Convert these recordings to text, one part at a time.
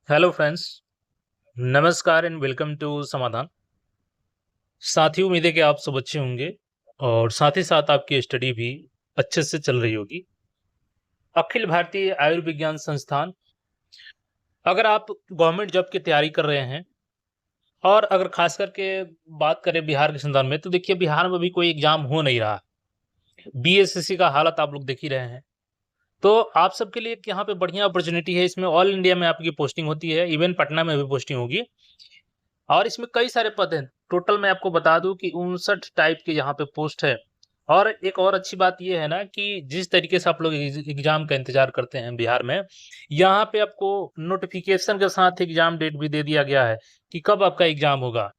Hello friends, नमस्कार and welcome to समाधान। साथियों, उम्मीद है कि आप सब अच्छे होंगे और साथ ही साथ आपकी स्टडी भी अच्छे से चल रही होगी। अखिल भारतीय आयुर्विज्ञान संस्थान, अगर आप गवर्नमेंट जॉब की तैयारी कर रहे हैं और अगर खास करके बात करें बिहार के संदर्भ में, तो देखिए बिहार में भी कोई एग्जाम हो नहीं रहा। बीएसएससी का हालत आप लोग देख ही रहे हैं। तो आप सबके लिए एक यहाँ पे बढ़िया अपॉर्चुनिटी है। इसमें ऑल इंडिया में आपकी पोस्टिंग होती है, इवन पटना में भी पोस्टिंग होगी। और इसमें कई सारे पद हैं। टोटल मैं आपको बता दूं कि 59 टाइप के यहाँ पे पोस्ट है। और एक और अच्छी बात ये है ना कि जिस तरीके से आप लोग एग्जाम का इंतजार करते हैं बिहार में, यहाँ पे आपको नोटिफिकेशन के साथ एग्जाम डेट भी दे दिया गया है कि कब आपका एग्जाम होगा।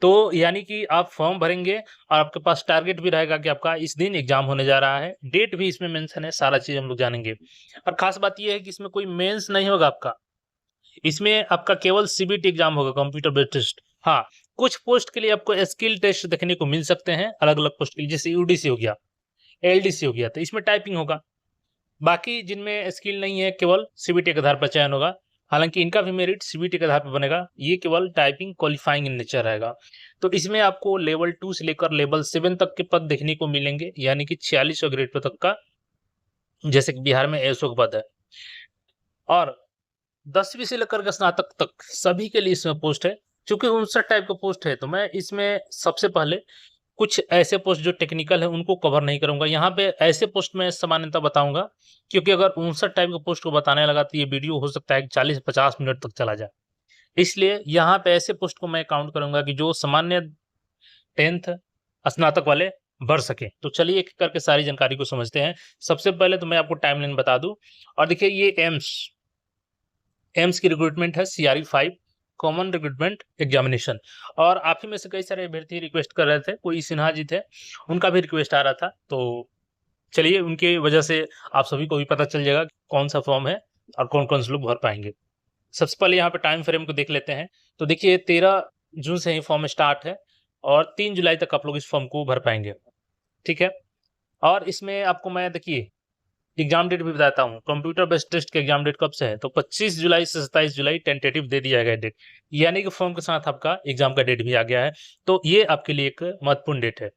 तो यानी कि आप फॉर्म भरेंगे और आपके पास टारगेट भी रहेगा कि आपका इस दिन एग्जाम होने जा रहा है। डेट भी इसमें मेंशन है, सारा चीज हम लोग जानेंगे। और खास बात ये है कि इसमें कोई मेंस नहीं होगा आपका। इसमें आपका केवल सीबीटी एग्जाम होगा, कंप्यूटर बेस्ड टेस्ट। हाँ, कुछ पोस्ट के लिए आपको स्किल टेस्ट देखने को मिल सकते हैं, अलग अलग पोस्ट के लिए, जैसे यूडीसी हो गया, एलडीसी हो गया, तो इसमें टाइपिंग होगा। बाकी जिनमें स्किल नहीं है, केवल सीबीटी के आधार पर चयन होगा। हालांकि इनका भी मेरिट सीबीटी के आधार पर बनेगा, ये केवल टाइपिंग क्वालिफाइंग इन नेचर रहेगा। तो इसमें आपको लेवल 2 से लेकर लेवल 7 तक के पद देखने को मिलेंगे, यानी कि 4600 ग्रेड पे तक का, जैसे कि बिहार में एसओ का पद है। और 10वीं से लेकर के स्नातक तक सभी के लिए इसमें पोस्ट है। चूंकि 59 टाइप का पोस्ट है, तो मैं इसमें सबसे पहले कुछ ऐसे पोस्ट जो टेक्निकल है उनको कवर नहीं करूंगा। यहाँ पे ऐसे पोस्ट में सामान्यतः बताऊंगा, क्योंकि अगर 59 टाइप के पोस्ट को बताने लगा तो ये वीडियो हो सकता है कि 40-50 मिनट तक चला जाए। इसलिए यहाँ पे ऐसे पोस्ट को मैं काउंट करूंगा कि जो सामान्य 10th स्नातक वाले भर सके। तो चलिए एक करके सारी जानकारी को समझते हैं। सबसे पहले तो मैं आपको टाइमलाइन बता दूं। और देखिए, ये एम्स की रिक्रूटमेंट है, सीआरई 5 कॉमन रिक्रूटमेंट एग्जामिनेशन। और आप ही में से कई सारे अभ्यर्थी रिक्वेस्ट कर रहे थे, कोई सिन्हा जी थे, उनका भी रिक्वेस्ट आ रहा था। तो चलिए, उनकी वजह से आप सभी को भी पता चल जाएगा कि कौन सा फॉर्म है और कौन कौन से लोग भर पाएंगे। सबसे पहले यहाँ पे टाइम फ्रेम को देख लेते हैं। तो देखिए, 13 जून से ही फॉर्म स्टार्ट है और 3 जुलाई तक आप लोग इस फॉर्म को भर पाएंगे। ठीक है। और इसमें आपको मैं देखिए एग्जाम डेट भी बताता हूँ। कंप्यूटर बेस्ड टेस्ट का एग्जाम डेट कब से है, तो 25 जुलाई से 27 जुलाई टेंटेटिव दे दिया गया डेट, यानी कि फॉर्म के साथ आपका एग्जाम का डेट भी आ गया है। तो ये आपके लिए एक महत्वपूर्ण डेट है।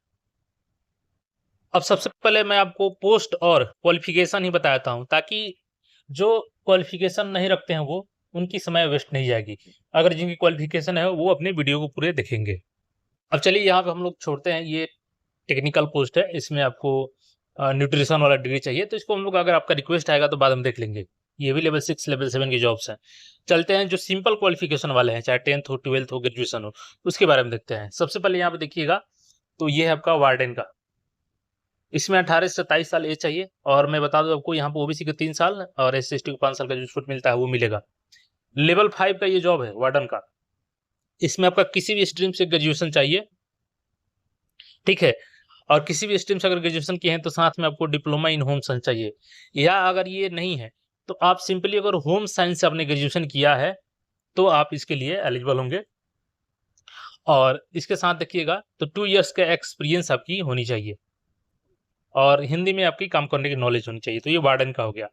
अब सबसे पहले मैं आपको पोस्ट और क्वालिफिकेशन ही बताता हूँ, ताकि जो क्वालिफिकेशन नहीं रखते हैं वो, उनकी समय वेस्ट नहीं जाएगी। अगर जिनकी क्वालिफिकेशन है वो अपने वीडियो को पूरे देखेंगे। अब चलिए, यहाँ पे हम लोग छोड़ते हैं। ये टेक्निकल पोस्ट है, इसमें आपको न्यूट्रिशन वाला डिग्री चाहिए, तो इसको हम लोग, अगर आपका रिक्वेस्ट आएगा तो बाद में देख लेंगे। ये भी लेवल 6 लेवल 7 की जॉब्स हैं। चलते हैं जो सिंपल क्वालिफिकेशन वाले हैं, चाहे 10th हो, 12th हो, ग्रेजुएशन हो, उसके बारे में देखते हैं। सबसे पहले यहाँ पे देखिएगा, तो ये है आपका वार्डन का। इसमें 18 से 27 साल एज चाहिए। और मैं बता दूं आपको, यहाँ पे ओबीसी के 3 साल और एस टी को 5 साल का जो छूट मिलता है वो मिलेगा। लेवल 5 का ये जॉब है वार्डन का। इसमें आपका किसी भी स्ट्रीम से ग्रेजुएशन चाहिए। ठीक है। और किसी भी स्ट्रीम से अगर ग्रेजुएशन किए हैं तो साथ में आपको डिप्लोमा इन होम साइंस चाहिए। या अगर ये नहीं है तो आप सिंपली अगर होम साइंस से आपने ग्रेजुएशन किया है तो आप इसके लिए एलिजिबल होंगे। और इसके साथ देखिएगा, तो 2 इयर्स का एक्सपीरियंस आपकी होनी चाहिए और हिंदी में आपकी काम करने की नॉलेज होनी चाहिए। तो ये वार्डन का हो गया।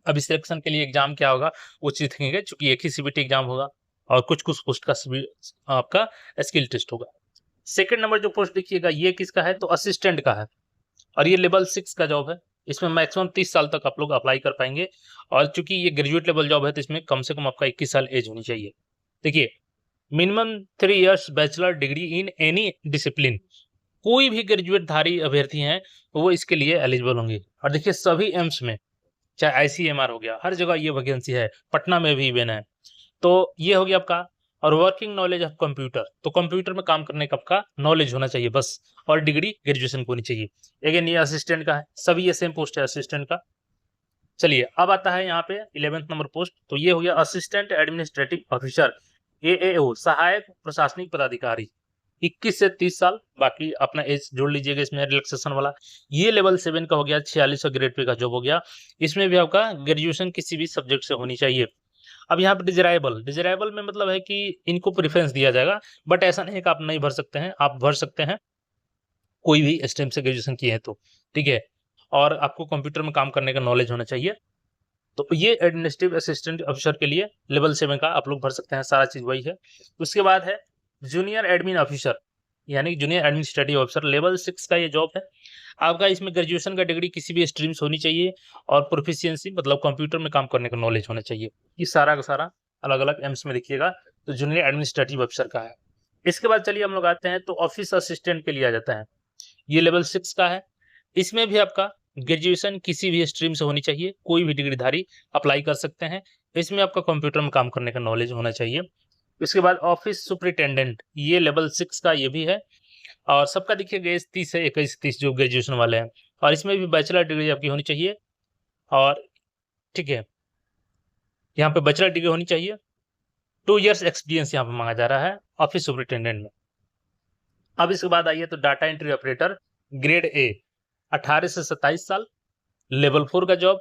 अब इस सिलेक्शन के लिए एग्जाम क्या होगा वो चीज देखेंगे, चूंकि एक ही सीबीटी एग्जाम होगा और कुछ कुछ पोस्ट का आपका स्किल टेस्ट होगा। सेकंड नंबर जो पोस्ट देखिएगा, ये किसका है, तो असिस्टेंट का है। और ये लेवल 6 का जॉब है। इसमें मैक्सिमम 30 साल तक आप लोग अप्लाई कर पाएंगे। और चूंकि ये ग्रेजुएट लेवल जॉब है तो इसमें कम से कम आपका 21 साल एज होनी चाहिए। देखिए, minimum 3 years bachelor degree in any discipline. कोई भी ग्रेजुएट धारी अभ्यर्थी हैं तो वो इसके लिए एलिजिबल होंगे। और देखिए, सभी एम्स में, चाहे आईसीएमआर हो गया, हर जगह ये वैकेंसी है, पटना में भी इवेन है। तो ये हो गया आपका। और वर्किंग नॉलेज ऑफ कंप्यूटर, तो कंप्यूटर में काम करने का आपका नॉलेज होना चाहिए बस। और डिग्री ग्रेजुएशन को होनी चाहिए। अगेन ये असिस्टेंट का है, सभी ये सेम पोस्ट है असिस्टेंट का। चलिए, अब आता है यहाँ पे 11th नंबर पोस्ट। तो ये हो गया असिस्टेंट एडमिनिस्ट्रेटिव ऑफिसर, एएओ, सहायक प्रशासनिक पदाधिकारी। 21 से 30 साल, बाकी अपना एज जोड़ लीजिएगा इसमें रिलैक्सेशन वाला। ये लेवल 7 का हो गया, 4600 ग्रेड पे का जॉब हो गया। इसमें भी आपका ग्रेजुएशन किसी भी सब्जेक्ट से होनी चाहिए। अब यहाँ पे डिजराइबल, डिजराइबल में मतलब है कि इनको प्रेफरेंस दिया जाएगा, बट ऐसा नहीं है कि आप नहीं भर सकते हैं, आप भर सकते हैं कोई भी स्ट्रीम से ग्रेजुएशन किए हैं तो। ठीक है। और आपको कंप्यूटर में काम करने का नॉलेज होना चाहिए। तो ये एडमिनिस्ट्रेटिव असिस्टेंट ऑफिसर के लिए लेवल 7 का आप लोग भर सकते हैं, सारा चीज वही है। उसके बाद है जूनियर एडमिन ऑफिसर, यानी जूनियर एडमिनिस्ट्रेटिव ऑफिसर, लेवल 6 का ये जॉब है आपका। इसमें ग्रेजुएशन का डिग्री किसी भी स्ट्रीम से होनी चाहिए और प्रोफिशिएंसी मतलब कंप्यूटर में काम करने का नॉलेज होना चाहिए। ये सारा का सारा अलग अलग एम्स में देखिएगा, तो जूनियर एडमिनिस्ट्रेटिव ऑफिसर का है। इसके बाद चलिए हम लोग आते हैं तो ऑफिस असिस्टेंट के लिए आ जाता है, ये लेवल 6 का है। इसमें भी आपका ग्रेजुएशन किसी भी स्ट्रीम से होनी चाहिए, कोई भी डिग्रीधारी अप्लाई कर सकते हैं। इसमें आपका कंप्यूटर में काम करने का नॉलेज होना चाहिए। इसके बाद ऑफिस सुपरिटेंडेंट, ये लेवल 6 का ये भी है, और सबका देखिएगा एज 30 है, 21-30 जो ग्रेजुएशन वाले हैं, और इसमें भी बैचलर डिग्री आपकी होनी चाहिए। और ठीक है, यहाँ पे बैचलर डिग्री होनी चाहिए। 2 इयर्स एक्सपीरियंस यहाँ पे मांगा जा रहा है ऑफिस सुपरिटेंडेंट में। अब इसके बाद आइए तो data entry operator grade A, 18 से 27 साल, लेवल 4 का जॉब,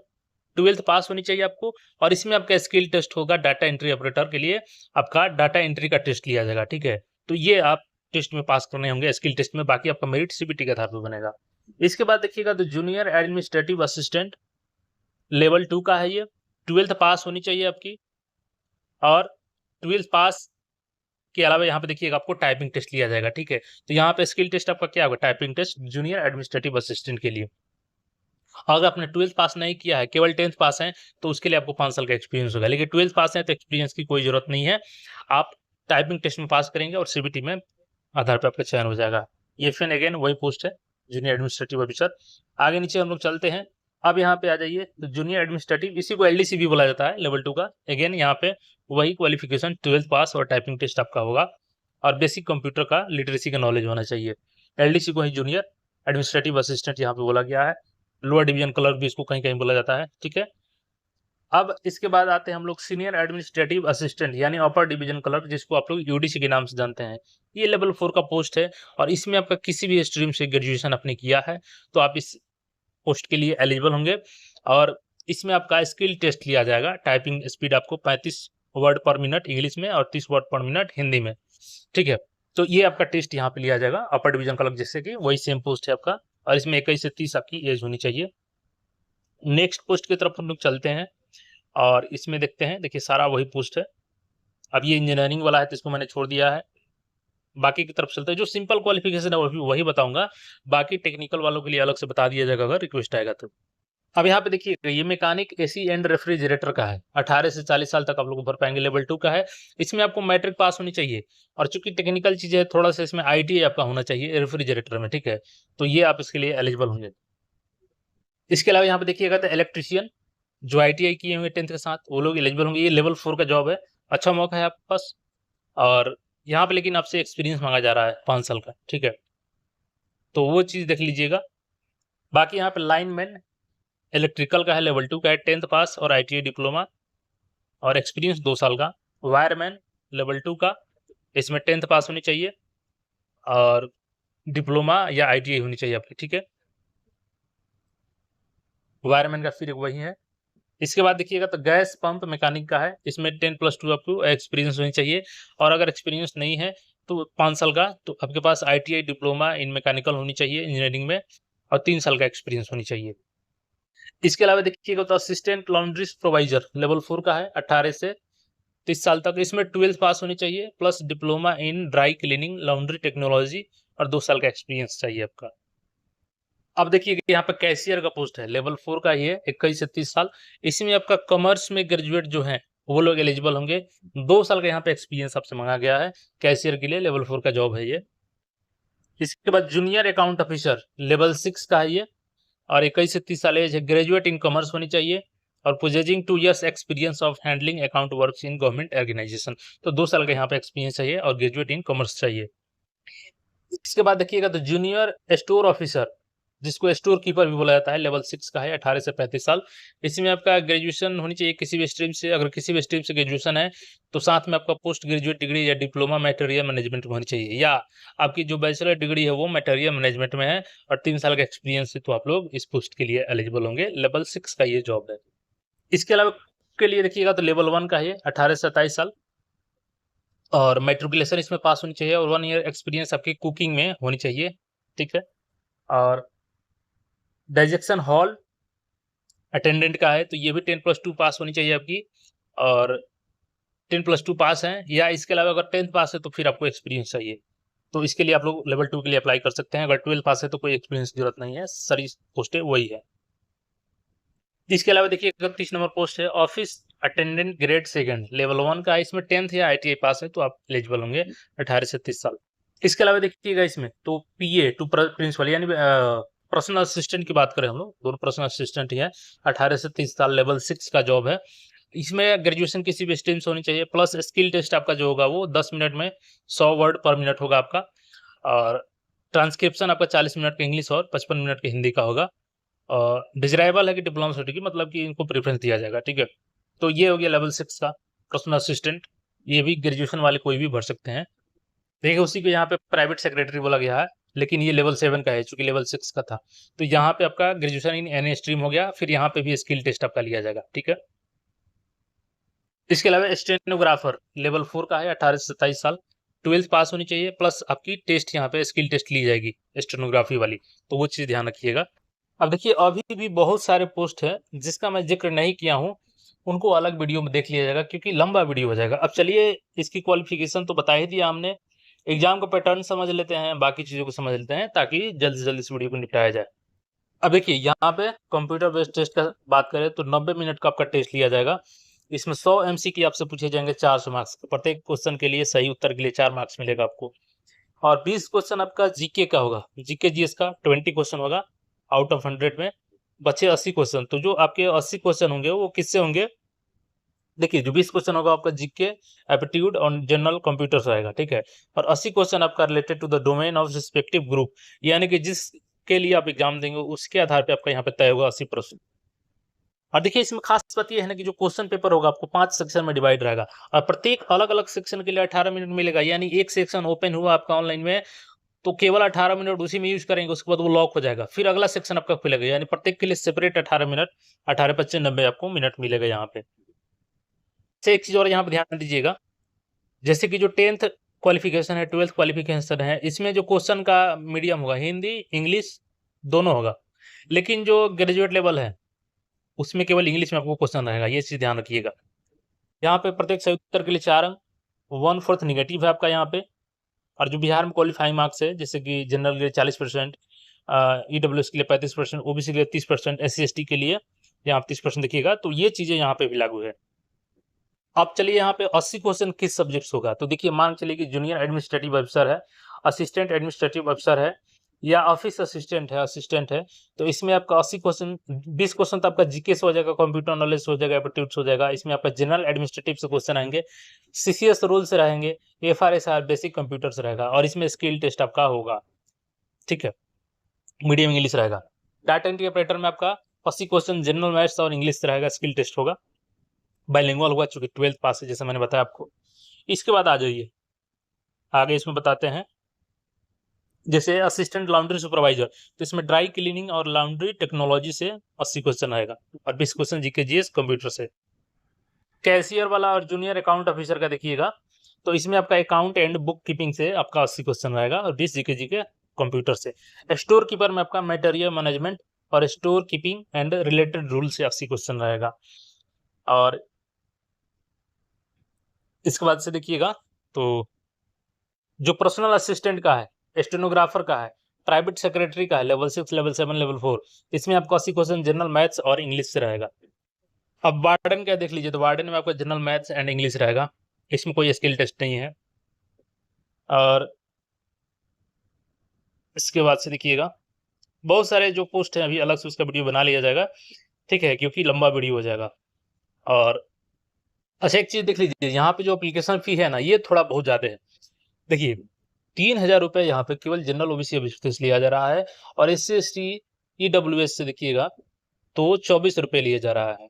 12th पास होनी चाहिए आपको। और इसमें आपका स्किल टेस्ट होगा, डाटा एंट्री ऑपरेटर के लिए आपका डाटा एंट्री का टेस्ट लिया जाएगा, ठीक है। तो ये आप टेस्ट में पास करने होंगे स्किल टेस्ट में, बाकी आपका मेरिट सीबीटी के आधार पर बनेगा। इसके बाद देखिएगा तो जूनियर एडमिनिस्ट्रेटिव असिस्टेंट लेवल 2 का है ये, 12th पास होनी चाहिए आपकी। और 12th पास के अलावा यहाँ पे देखिएगा आपको टाइपिंग टेस्ट लिया जाएगा, ठीक है। तो यहाँ पे स्किल टेस्ट आपका क्या होगा, typing test junior administrative assistant के लिए। अगर आपने 12th पास नहीं किया है, केवल 10th पास है, तो उसके लिए आपको 5 साल का एक्सपीरियंस होगा। लेकिन 12th पास है तो एक्सपीरियंस की कोई जरूरत नहीं है, आप टाइपिंग टेस्ट में पास करेंगे और सीबीटी में आधार पर आपका चयन हो जाएगा। ये फिर अगेन वही पोस्ट है, जूनियर एडमिनिस्ट्रेटिव ऑफिसर। आगे नीचे हम लोग चलते हैं। अब यहाँ पे आ जाइए तो जूनियर एडमिनिस्ट्रेटिव, इसी को एलडीसी भी बोला जाता है, लेवल 2 का। अगेन यहाँ पे वही क्वालिफिकेशन 12th पास और टाइपिंग टेस्ट आपका होगा, और बेसिक कंप्यूटर का लिटरेसी का नॉलेज होना चाहिए। एलडीसी को ही जूनियर एडमिनिस्ट्रेटिव असिस्टेंट यहाँ पे बोला गया है। लोअर डिवीजन क्लर्क भी इसको कहीं कहीं बोला जाता है, ठीक है। अब इसके बाद आते हैं हम लोग सीनियर एडमिनिस्ट्रेटिव असिस्टेंट, यानी अपर डिवीजन क्लर्क, जिसको आप लोग यूडीसी के नाम से जानते हैं। ये लेवल 4 का पोस्ट है, और इसमें आपका किसी भी स्ट्रीम से ग्रेजुएशन आपने किया है तो आप इस पोस्ट के लिए एलिजिबल होंगे। और इसमें आपका स्किल टेस्ट लिया जाएगा। टाइपिंग स्पीड आपको 35 वर्ड पर मिनट इंग्लिश में और 30 वर्ड पर मिनट हिंदी में, ठीक है। तो ये आपका टेस्ट यहाँ पे लिया जाएगा अपर डिवीजन क्लर्क, जैसे कि वही सेम पोस्ट है आपका, और इसमें 21 से 30 आपकी एज होनी चाहिए। नेक्स्ट पोस्ट की तरफ हम लोग चलते हैं, और इसमें देखते हैं, देखिए सारा वही पोस्ट है। अब ये इंजीनियरिंग वाला है तो इसको मैंने छोड़ दिया है। बाकी की तरफ चलते हैं, जो सिंपल क्वालिफिकेशन है वही बताऊंगा, बाकी टेक्निकल वालों के लिए अलग से बता दिया जाएगा अगर रिक्वेस्ट आएगा तो। अब यहाँ पे देखिए ये मैकेनिक एसी एंड रेफ्रिजरेटर का है, 18 से 40 साल तक आप लोग भर पाएंगे, लेवल 2 का है। इसमें आपको मैट्रिक पास होनी चाहिए, और चूंकि टेक्निकल चीजें है थोड़ा सा इसमें आईटीआई आपका होना चाहिए रेफ्रिजरेटर में, ठीक है। तो ये आप इसके लिए एलिजिबल होंगे। इसके अलावा यहाँ पे देखिएगा तो इलेक्ट्रीशियन, जो आईटीआई किए होंगे 10th के साथ, वो लोग एलिजिबल होंगे। ये लेवल 4 का जॉब है, अच्छा मौका है आपके पास। और यहाँ पे लेकिन आपसे एक्सपीरियंस मांगा जा रहा है 5 साल का, ठीक है। तो वो चीज़ देख लीजिएगा। बाकी यहाँ पे लाइनमैन इलेक्ट्रिकल का है, लेवल 2 का है, 10th पास और आईटीआई डिप्लोमा और एक्सपीरियंस 2 साल का। वायरमैन लेवल 2 का, इसमें 10th पास होनी चाहिए और डिप्लोमा या आईटीआई होनी चाहिए आपकी, ठीक है। वायरमैन का फिर वही है। इसके बाद देखिएगा तो गैस पंप मैकेनिक का है, इसमें 10+2 आपको एक्सपीरियंस होनी चाहिए, और अगर एक्सपीरियंस नहीं है तो 5 साल का, तो आपके पास आईटीआई डिप्लोमा इन मैकेनिकल होनी चाहिए इंजीनियरिंग में, और 3 साल का एक्सपीरियंस होनी चाहिए। इसके अलावा देखिएगा तो असिस्टेंट लॉन्ड्री सुपरवाइजर लेवल 4 का है, 18 से 30 साल तक। इसमें 12th पास होनी चाहिए plus diploma in dry cleaning laundry technology, और 2 साल का एक्सपीरियंस चाहिए आपका। अब देखिए यहाँ पे कैशियर का पोस्ट है, लेवल 4 का ही है, 21 से 30 साल। इसमें आपका कॉमर्स में ग्रेजुएट जो है वो लोग एलिजिबल होंगे। 2 साल का यहाँ पे एक्सपीरियंस आपसे मांगा गया है कैशियर के लिए, लेवल 4 का जॉब है ये। इसके बाद जूनियर अकाउंट ऑफिसर लेवल 6 का है ये, और 21 से 30 साल एज है, ग्रेजुएट इन कॉमर्स होनी चाहिए, और possessing 2 years experience of handling account works in government organisation. तो 2 साल का यहाँ पे एक्सपीरियंस चाहिए और ग्रेजुएट इन कॉमर्स चाहिए। इसके बाद देखिएगा तो जूनियर स्टोर ऑफिसर, जिसको स्टोर कीपर भी बोला जाता है, लेवल 6 का है, 18 से 35 साल। इसमें आपका ग्रेजुएशन होनी चाहिए किसी भी स्ट्रीम से। अगर किसी भी स्ट्रीम से ग्रेजुएशन है तो साथ में आपका पोस्ट ग्रेजुएट डिग्री या डिप्लोमा मटेरियल मैनेजमेंट में होनी चाहिए, या आपकी जो बैचलर डिग्री है वो मटेरियल मैनेजमेंट में है, और 3 साल का एक्सपीरियंस है, तो आप लोग इस पोस्ट के लिए एलिजिबल होंगे। लेवल 6 का ये जॉब है। इसके अलावा के लिए देखिएगा तो लेवल 1 का है, 18 से 27 साल, और मेट्रिकुलेशन इसमें पास होनी चाहिए, और 1 ईयर एक्सपीरियंस आपकी कुकिंग में होनी चाहिए, ठीक है। और डाइजेक्शन हॉल अटेंडेंट का है तो ये भी 10+2 पास होनी चाहिए आपकी, और 10+2 पास है, या इसके अलावा अगर 10th पास है तो फिर आपको एक्सपीरियंस चाहिए। तो इसके लिए आप लोग लेवल 2 के लिए अप्लाई कर सकते हैं। अगर 12 पास है तो कोई एक्सपीरियंस की जरूरत नहीं है, सारी पोस्टें वही है। इसके अलावा देखिए 31 नंबर पोस्ट है office attendant grade second level 1 का, इसमें 10th या ITI पास है तो आप एलिजिबल होंगे 18 से 30 साल। इसके अलावा देखिएगा इसमें तो PA टू प्रिंसिपल यानी पर्सनल असिस्टेंट की बात करें हम लोग, दोनों पर्सनल असिस्टेंट ही है, 18 से 30 साल, लेवल 6 का जॉब है। इसमें ग्रेजुएशन किसी भी स्ट्रीम से होनी चाहिए, प्लस स्किल टेस्ट आपका जो होगा वो 10 मिनट में 100 वर्ड पर मिनट होगा आपका, और ट्रांसक्रिप्शन आपका 40 मिनट का इंग्लिश और 55 मिनट का हिंदी का होगा। डिजराइबल है कि डिप्लोमा सर्टिफिकेट, मतलब कि इनको प्रेफरेंस दिया जाएगा, ठीक है। तो ये हो गया लेवल 6 का पर्सनल असिस्टेंट, ये भी ग्रेजुएशन वाले कोई भी भर सकते हैं। देखिए उसी को यहाँ पे प्राइवेट सेक्रेटरी बोला गया है, लेकिन ये लेवल 7 का है चूंकि लेवल 6 का था। तो यहाँ पे आपका ग्रेजुएशन इन एनी स्ट्रीम हो गया, फिर यहाँ पे भी स्किल टेस्ट आपका लिया जाएगा, ठीक है। इसके अलावा स्टेनोग्राफर लेवल 4 का है, 18 से 27 साल, 12th पास होनी चाहिए, प्लस आपकी टेस्ट यहाँ पे स्किल टेस्ट ली जाएगी स्टेनोग्राफी वाली, तो वो चीज ध्यान रखिएगा। अब देखिए अभी भी बहुत सारे पोस्ट है जिसका मैं जिक्र नहीं किया हूँ, उनको अलग वीडियो में देख लिया जाएगा क्योंकि लंबा वीडियो हो जाएगा। अब चलिए इसकी क्वालिफिकेशन तो बता ही दिया हमने, एग्जाम का पैटर्न समझ लेते हैं, बाकी चीजों को समझ लेते हैं ताकि जल्द से जल्द इस वीडियो को निपटाया जाए। अब देखिए यहाँ पे कंप्यूटर बेस्ड टेस्ट का बात करें तो 90 मिनट का आपका टेस्ट लिया जाएगा। इसमें 100 MCQ आपसे पूछे जाएंगे, 400 मार्क्स, प्रत्येक क्वेश्चन के लिए सही उत्तर के लिए 4 मार्क्स मिलेगा आपको। और 20 क्वेश्चन आपका जीके का होगा, जीके जीएस का 20 क्वेश्चन होगा आउट ऑफ 100 में, बचे 80 क्वेश्चन। तो जो आपके 80 क्वेश्चन होंगे वो किससे होंगे, देखिए जो 20 क्वेश्चन होगा आपका जीके, एप्टीट्यूड और जनरल कंप्यूटर्स रहेगा, ठीक है। और 80 क्वेश्चन आपका related to the domain of respective group, यानी कि जिसके लिए आप एग्जाम देंगे उसके आधार पे आपका यहाँ पे तय होगा 80 प्रश्न। और देखिए इसमें खास बात यह है ना कि जो क्वेश्चन पेपर होगा आपको 5 सेक्शन में डिवाइड रहेगा, और प्रत्येक अलग अलग सेक्शन के लिए 18 मिनट मिलेगा। यानी एक सेक्शन ओपन हुआ आपका ऑनलाइन में तो केवल 18 मिनट उसी में यूज करेंगे, उसके बाद वो लॉक हो जाएगा, फिर अगला सेक्शन आपका खुलेगा, यानी प्रत्येक के लिए सेपरेट 18 मिनट, 18-25-90 आपको मिनट मिलेगा यहाँ पे। से एक चीज और यहाँ पे ध्यान दीजिएगा, जैसे कि जो 10th क्वालिफिकेशन है, 12th क्वालिफिकेशन है, इसमें जो क्वेश्चन का मीडियम होगा हिंदी इंग्लिश दोनों होगा, लेकिन जो ग्रेजुएट लेवल है उसमें केवल इंग्लिश में आपको क्वेश्चन रहेगा, ये चीज ध्यान रखिएगा। यहाँ पे प्रत्येक सही उत्तर के लिए 4 अंक, 1/4 निगेटिव है आपका यहाँ पे। और जो बिहार में क्वालिफाइंग मार्क्स है, जैसे कि जनरल के लिए 40%, EWS के लिए 35%, OBC के लिए 30%, SC/ST के लिए यहाँ 30% देखिएगा, तो ये चीजें यहाँ पे भी लागू है। अब चलिए यहाँ पे 80 क्वेश्चन किस सब्जेक्ट्स होगा, तो देखिए मान चलिए कि जूनियर एडमिनिस्ट्रेटिव ऑफिसर है, असिस्टेंट एडमिनिस्ट्रेटिव ऑफिसर है, या ऑफिस असिस्टेंट है, तो इसमें आपका 80 क्वेश्चन, 20 क्वेश्चन तो आपका जीके से हो जाएगा, कंप्यूटर नॉलेज हो जाएगा, एप्टीट्यूड हो जाएगा। इसमें आपका जनरल एडमिनिस्ट्रेटिव से क्वेश्चन आएंगे, CCS रूल से रहेंगे, FRSR बेसिक कंप्यूटर से रहेगा, और इसमें स्किल टेस्ट आपका होगा, ठीक है, मीडियम इंग्लिश रहेगा। डाटा एंट्री ऑपरेटर में आपका 80 क्वेश्चन जनरल मैथ्स और इंग्लिश से रहेगा, स्किल टेस्ट होगा, बाइलिंगुअल होगा चूंकि 12th पास है जैसे मैंने बताया आपको। इसके बाद आ जाइए आगे, इसमें बताते हैं जैसे असिस्टेंट लॉन्ड्री सुपरवाइजर, तो इसमें ड्राई क्लीनिंग और लॉन्ड्री टेक्नोलॉजी से 80 क्वेश्चन आएगा, और 20 क्वेश्चन जीके जीएस कंप्यूटर से। कैशियर वाला और जूनियर अकाउंट ऑफिसर का देखिएगा, तो इसमें आपका अकाउंट एंड बुक कीपिंग से आपका 80 क्वेश्चन रहेगा, और 20 जीके जीके कंप्यूटर से। स्टोर कीपर में आपका मटेरियल मैनेजमेंट और store keeping and related rule से 80 क्वेश्चन रहेगा। और इसके बाद से देखिएगा तो जो पर्सनल असिस्टेंट का है, स्टेनोग्राफर का है, प्राइवेट सेक्रेटरी का है, लेवल 6, लेवल 7, लेवल 4, इसमें आपको 80 क्वेश्चन जनरल मैथ्स और इंग्लिश से रहेगा। अब वार्डन का देख लीजिए, तो वार्डन में आपका जनरल मैथ्स एंड इंग्लिश रहेगा, इसमें कोई स्किल टेस्ट नहीं है। और इसके बाद से देखिएगा बहुत सारे जो पोस्ट हैं, अभी अलग से उसका वीडियो बना लिया जाएगा, ठीक है, क्योंकि लंबा वीडियो हो जाएगा। और अच्छा एक चीज देख लीजिए, यहाँ पे जो एप्लीकेशन फी है ना, ये थोड़ा बहुत ज्यादा है। देखिए 3,000 रुपये यहाँ पे केवल जनरल OBC बेसिस लिया जा रहा है, और SC/ST EWS से देखिएगा तो 24 रुपये लिया जा रहा है,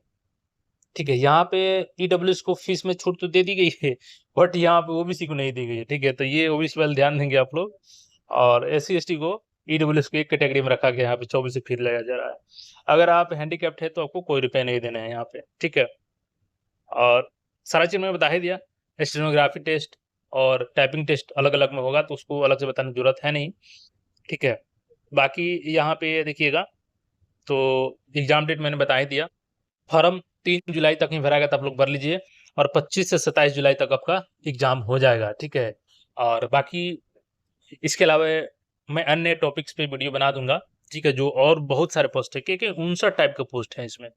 ठीक है। यहाँ पे EWS को फीस में छूट तो दे दी गई है, बट यहाँ पे OBC को नहीं दी गई है, ठीक है, तो ये OBC वाले ध्यान देंगे आप लोग। और SC/ST को EWS को एक कैटेगरी में रखा गया, यहाँ पे 24 फीस लगाया जा रहा है। अगर आप हैंडीकैप्ड है तो आपको कोई रुपये नहीं देने हैं यहाँ पे, ठीक है। और सारा चीज मैंने बता ही दिया, स्टेनोग्राफी टेस्ट और टाइपिंग टेस्ट अलग अलग में होगा, तो उसको अलग से बताने की जरूरत है नहीं, ठीक है। बाकी यहाँ पे देखिएगा तो एग्जाम डेट मैंने बता ही दिया। फॉर्म 3 जुलाई तक ही भराएगा, तब लोग भर लीजिए और 25 से 27 जुलाई तक आपका एग्जाम हो जाएगा, ठीक है। और बाकी इसके अलावा मैं अन्य टॉपिक्स पे वीडियो बना दूंगा, ठीक है, जो और बहुत सारे पोस्ट है, क्योंकि 59 टाइप के पोस्ट हैं इसमें।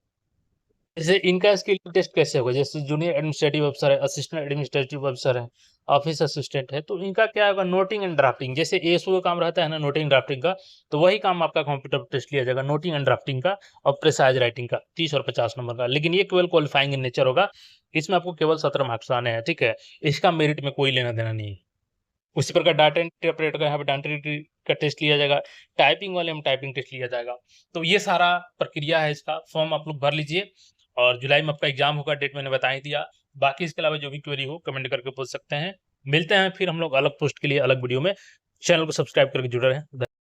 जैसे इनका स्किल टेस्ट कैसे होगा, जैसे जूनियर एडमिनिस्ट्रेटिव अफसर है, असिस्टेंट एडमिनिस्ट्रेटिव अफसर है, ऑफिस असिस्टेंट है, तो इनका क्या होगा, नोटिंग एंड ड्राफ्टिंग। जैसे एएसओ का काम रहता है ना नोटिंग ड्राफ्टिंग का, तो वही काम आपका कंप्यूटर टेस्ट लिया जाएगा, नोटिंग एंड ड्राफ्टिंग का और प्रेसाइज राइटिंग का 30 और 50 नंबर का। लेकिन ये केवल क्वालिफाइंग इन नेचर होगा, इसमें आपको केवल 17 मार्क्स आने हैं, ठीक है। इसका मेरिट में कोई लेना देना नहीं है। उसी प्रकार डाटा इंटरप्रेटर का यहाँ पे डाटा एंट्री का टेस्ट लिया जाएगा, टाइपिंग वाले में टाइपिंग टेस्ट लिया जाएगा। तो ये सारा प्रक्रिया है इसका। फॉर्म आप लोग भर लीजिए और जुलाई में आपका एग्जाम होगा, डेट मैंने बता ही दिया। बाकी इसके अलावा जो भी क्वेरी हो कमेंट करके पूछ सकते हैं। मिलते हैं फिर हम लोग अलग पोस्ट के लिए अलग वीडियो में। चैनल को सब्सक्राइब करके जुड़े रहें।